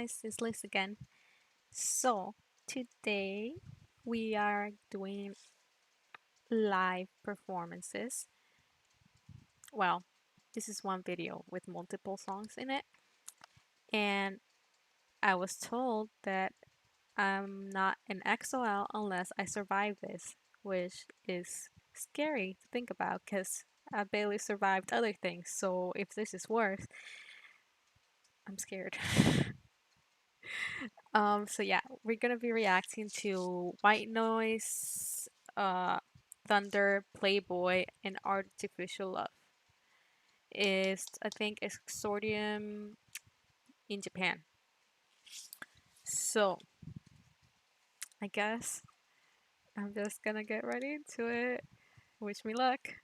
guys, it's Liz again. So, today we are doing live performances. Well, this is one video with multiple songs in it, and I was told that I'm not an XOL unless I survive this, which is scary to think about because I barely survived other things. So, if this is worse, I'm scared. So yeah, we're gonna be reacting to White Noise, uh, Thunder, Playboy, and Artificial Love. Is I think Exordium in Japan. So I guess I'm just gonna get right into it. Wish me luck.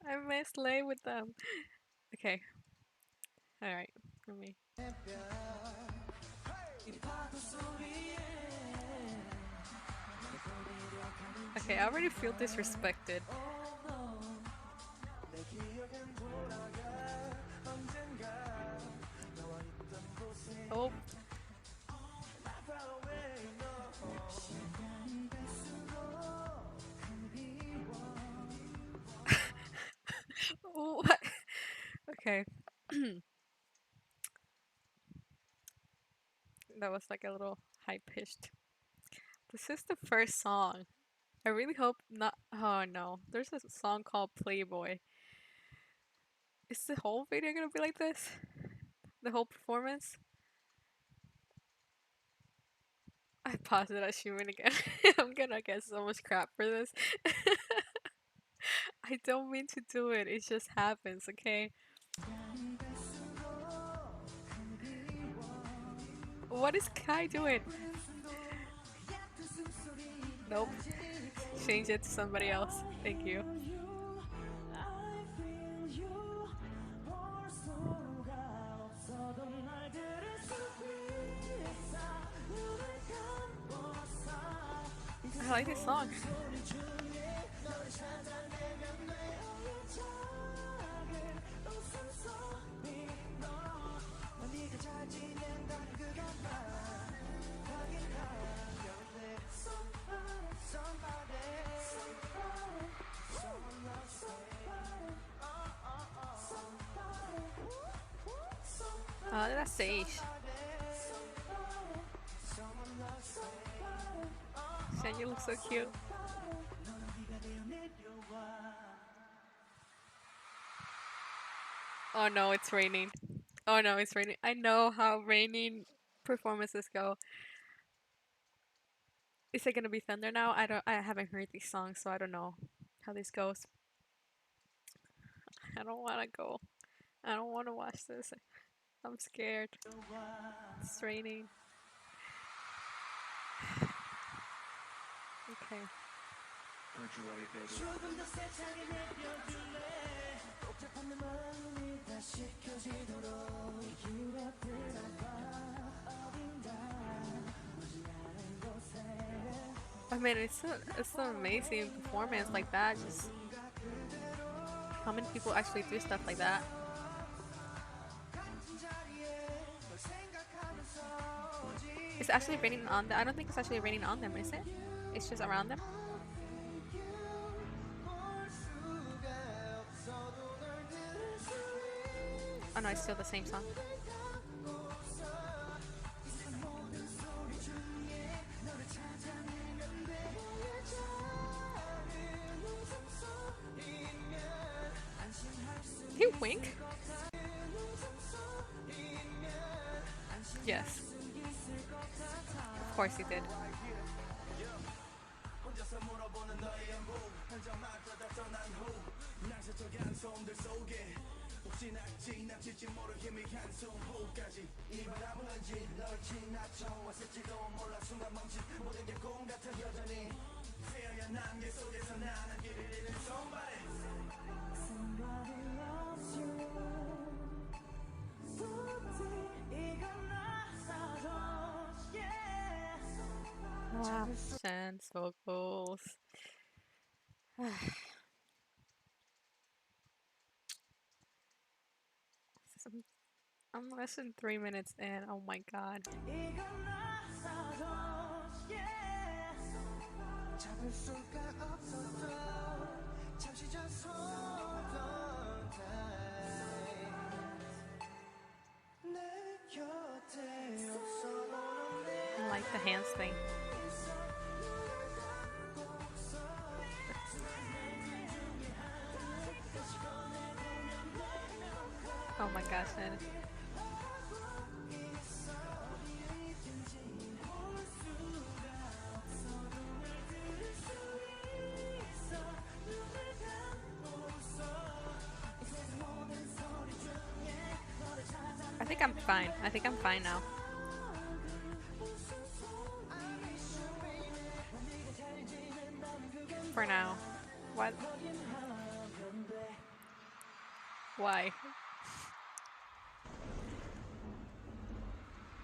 I must lay with them. Okay, all right, let me. Okay, I already feel disrespected. Oh. What? Okay. That was like a little high pitched. This is the first song. I really hope not. Oh no, there's a song called Playboy. Is the whole video gonna be like this? The whole performance? I paused it at Shumin again. I'm gonna get so much crap for this. I don't mean to do it, it just happens, okay? What is Kai doing? Nope. Change it to somebody else. Thank you. I like this song. That's Sage. Shan, you look so cute. Oh no, it's raining. Oh no, it's raining. I know how raining performances go. Is it gonna be thunder now? I haven't heard these songs, so I don't know how this goes. I don't wanna go. I don't wanna watch this. I'm scared. It's raining. Okay. Aren't you ready, baby? I mean, it's an amazing performance like that. Just how many people actually do stuff like that? It's actually raining on them. I don't think it's actually raining on them, is it? It's just around them. Oh no, it's still the same song. Did he wink? Yes. Of course he did. Wow, Shan's vocals. I'm I'm less than 3 minutes in. Oh my god. I like the hands thing. Oh my gosh, Shan. I think I'm fine. I think I'm fine now. For now. What? Why?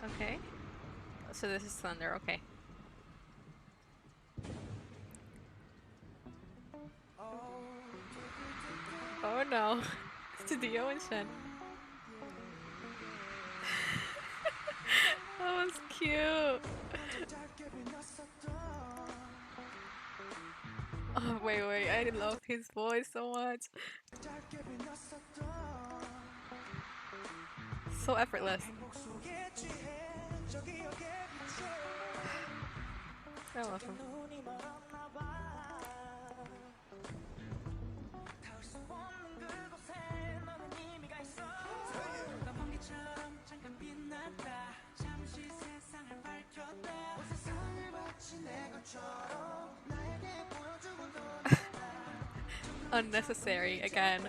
Okay. So this is thunder. Okay. Oh no. It's Dio and Shen. That was cute. Oh, wait. I love his voice so much. So effortless. I love him. Unnecessary again.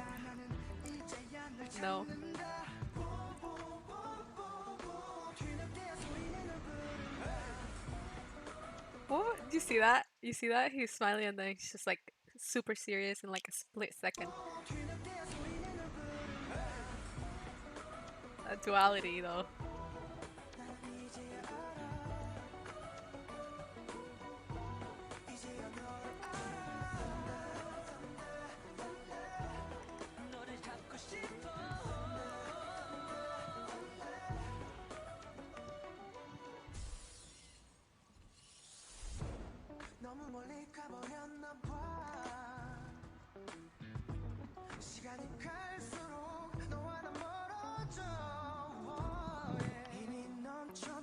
No. What? Do you see that? You see that? He's smiling and then he's just like super serious in like a split second. A duality though.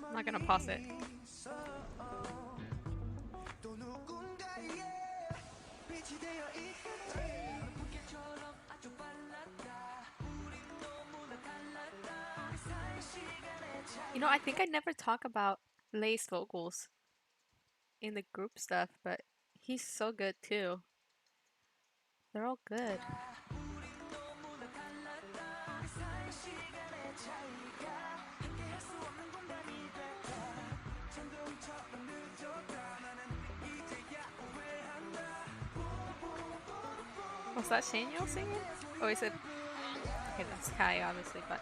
I'm not gonna pause it. You know, I think I never talk about Lay's vocals in the group stuff, but he's so good too. They're all good. Was that Shaniel singing? Or is it? Okay, that's Kai, obviously, but.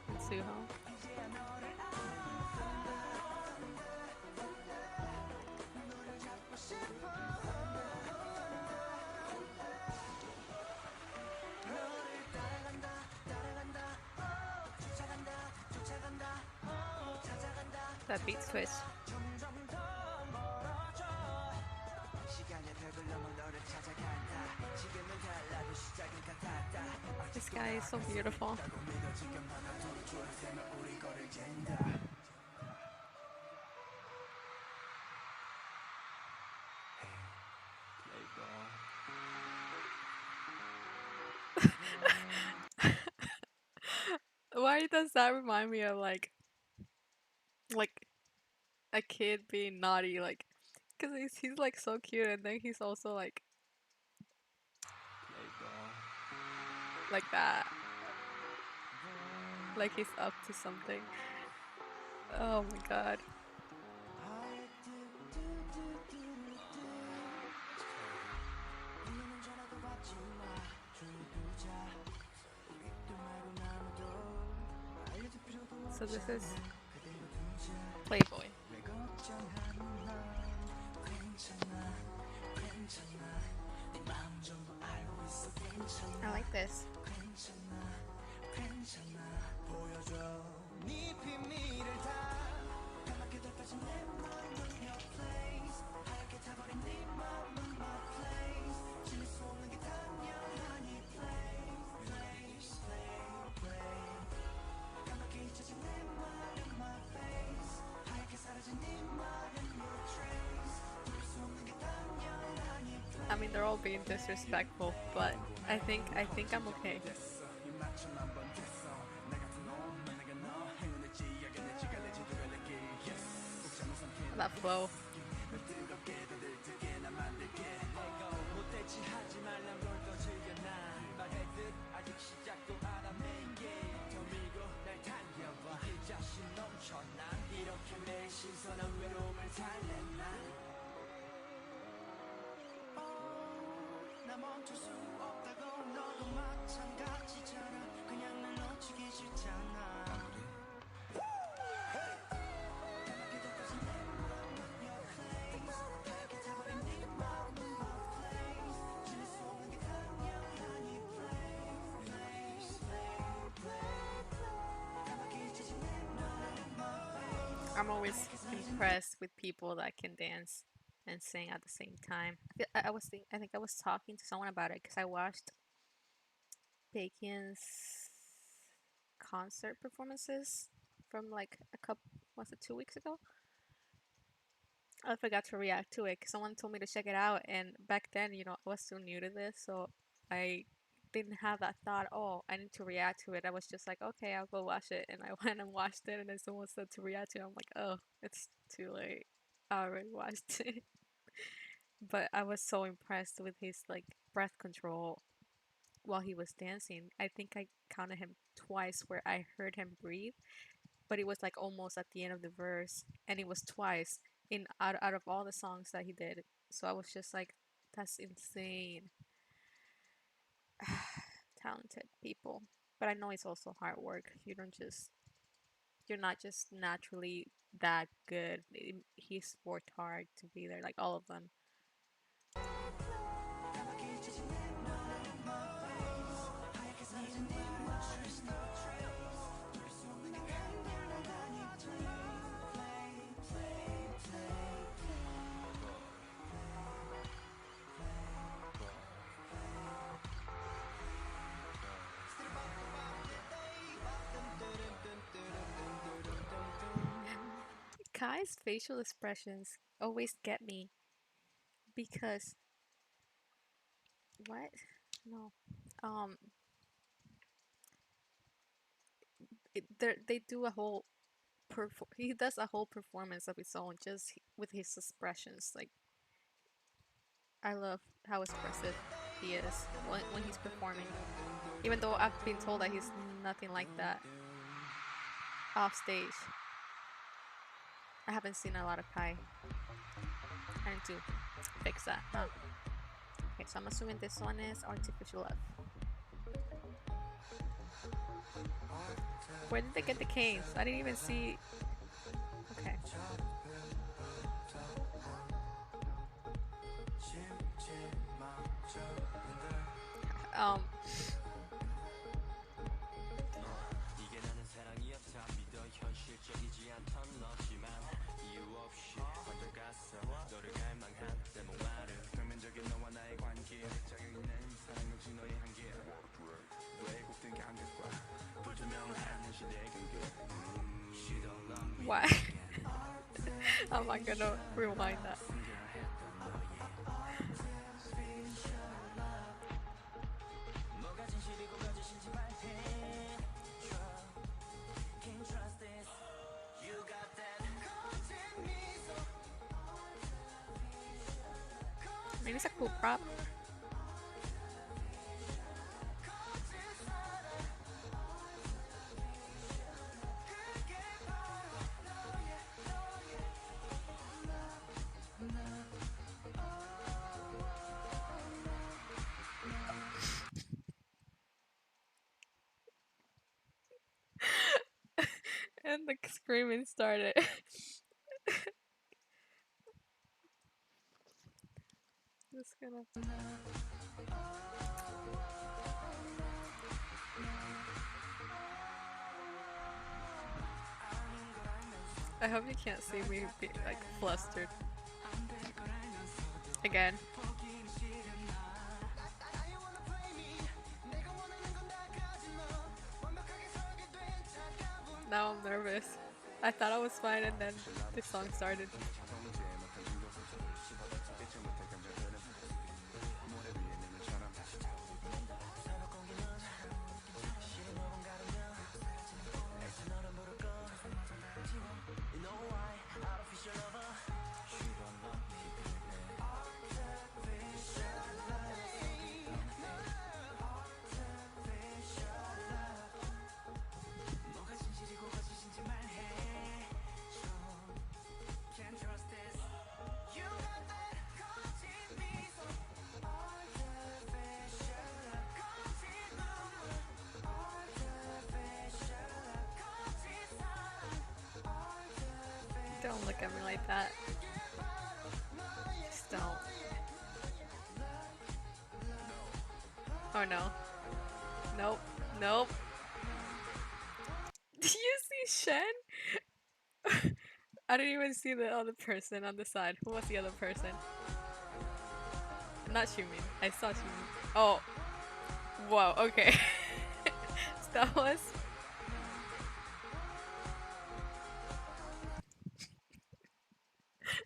And Suho. That beat switch. This guy is so beautiful. Why does that remind me of like a kid being naughty? Like, cause he's like so cute, and then he's also like that. Like he's up to something. Oh my god. So this is Playboy. I like this. I mean, they're all being disrespectful, but I think I'm okay. That flow. I'm always impressed with people that can dance and sing at the same time. I think I was talking to someone about it because I watched Bacon's concert performances from like a couple, was it 2 weeks ago? I forgot to react to it because someone told me to check it out, and back then, I was still new to this, so I didn't have that thought. Oh, I need to react to it. I was just like, okay, I'll go watch it, and I went and watched it, and then someone said to react to it. I'm like, oh, it's too late. I already watched it, but I was so impressed with his like breath control while he was dancing. I think I counted him twice where I heard him breathe, but it was like almost at the end of the verse, and it was twice in out of all the songs that he did. So I was just like, that's insane. Talented people. But I know it's also hard work. You're not just naturally that good. He's worked hard to be there, like all of them. Kai's facial expressions always get me because what? No. Um, they do a whole he does a whole performance of his own just with his expressions. Like I love how expressive he is when he's performing. Even though I've been told that he's nothing like that off stage. I haven't seen a lot of Kai. I need to fix that. Huh. Okay, so I'm assuming this one is artificial love. Where did they get the canes? I didn't even see. Okay. Um. Why? I'm not gonna rewind that. I mean, it's a cool prop. And the screaming started. Just gonna. I hope you can't see me be like flustered again. Now I'm nervous. I thought I was fine, and then the song started. Don't look at me like that. Just don't. Oh no. Nope. Nope. Do you see Shen? I didn't even see the other person on the side. Who was the other person? Not Shumin. I saw Shumin. Oh. Whoa. Okay. That was.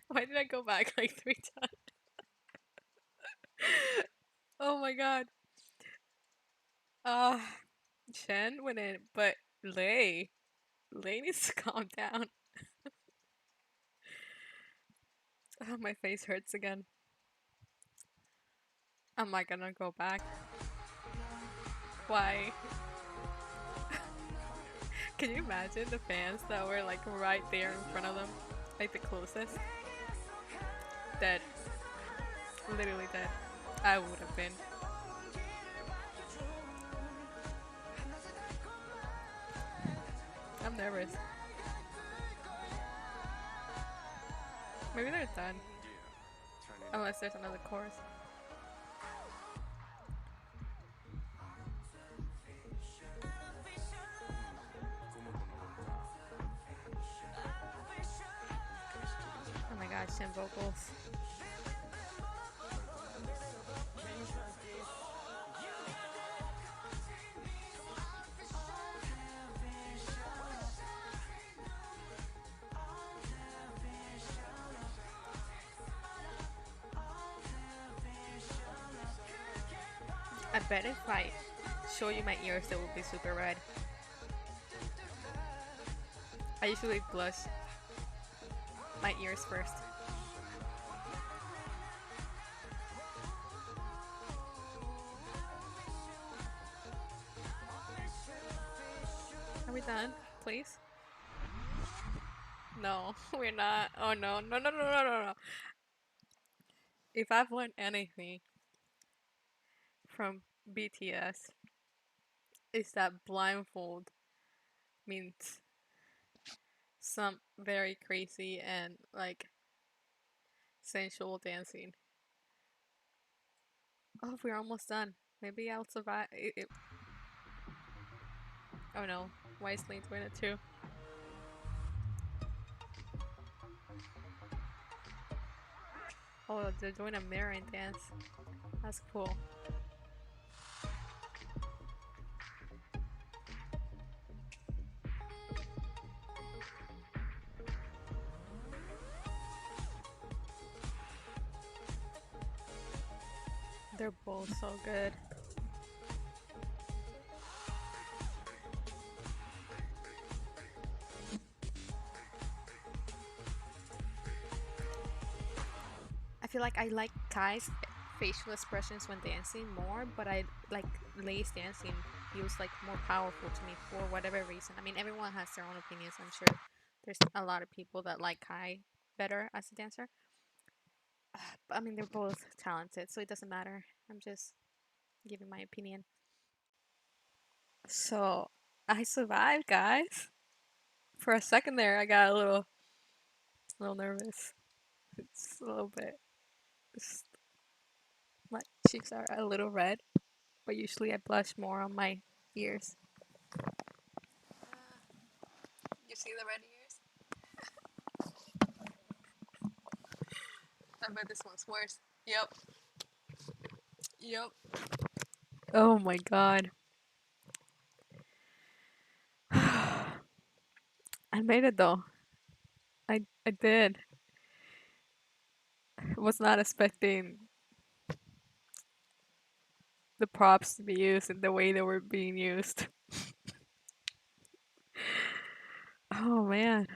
Why did I go back like 3 times? Oh my god. Uh, Shen went in, but Lay needs to calm down. Oh, my face hurts again. I'm not gonna go back. Why? Can you imagine the fans that were like right there in front of them? Like the closest? Dead. Literally dead. I would have been. I'm nervous. Maybe they're done. Unless there's another chorus. Oh my god, Shin vocals. I bet if I show you my ears, they will be super red. I usually blush my ears first. Are we done? Please? No, we're not. Oh no, no, no, no, no, no, no. If I've learned anything from BTS, it's that blindfold means some very crazy and like sensual dancing. Oh, we're almost done. Maybe I'll survive. Oh no, why is Lane doing it too? Oh, they're doing a mirroring dance. That's cool. They're both so good. I feel like I like Kai's facial expressions when dancing more, but I like Lay's dancing feels like more powerful to me for whatever reason. I mean, everyone has their own opinions. I'm sure there's a lot of people that like Kai better as a dancer. But I mean, they're both talented, so it doesn't matter. I'm just giving my opinion. So I survived, guys. For a second there, I got a little nervous. It's a little bit. It's, my cheeks are a little red, but usually I blush more on my ears. You see the red ears? I bet this one's worse. Yep. Yep. Oh my god. I made it though. I did. Was not expecting the props to be used in the way they were being used. Oh man.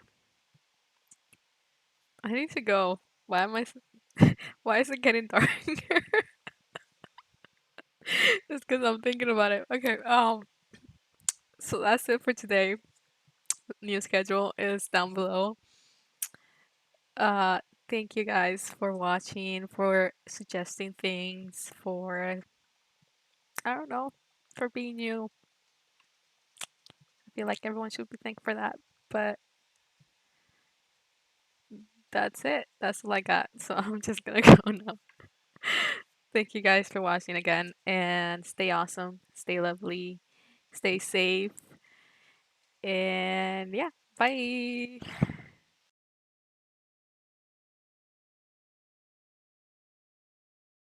I need to go. Why am why is it getting darker? Just because I'm thinking about it. Okay, so that's it for today. New schedule is down below. Uh, thank you guys for watching, for suggesting things, for I don't know, for being you. I feel like everyone should be thankful for that. But that's it. That's all I got. So I'm just gonna go now. Thank you guys for watching again, and stay awesome, stay lovely, stay safe, and yeah, bye.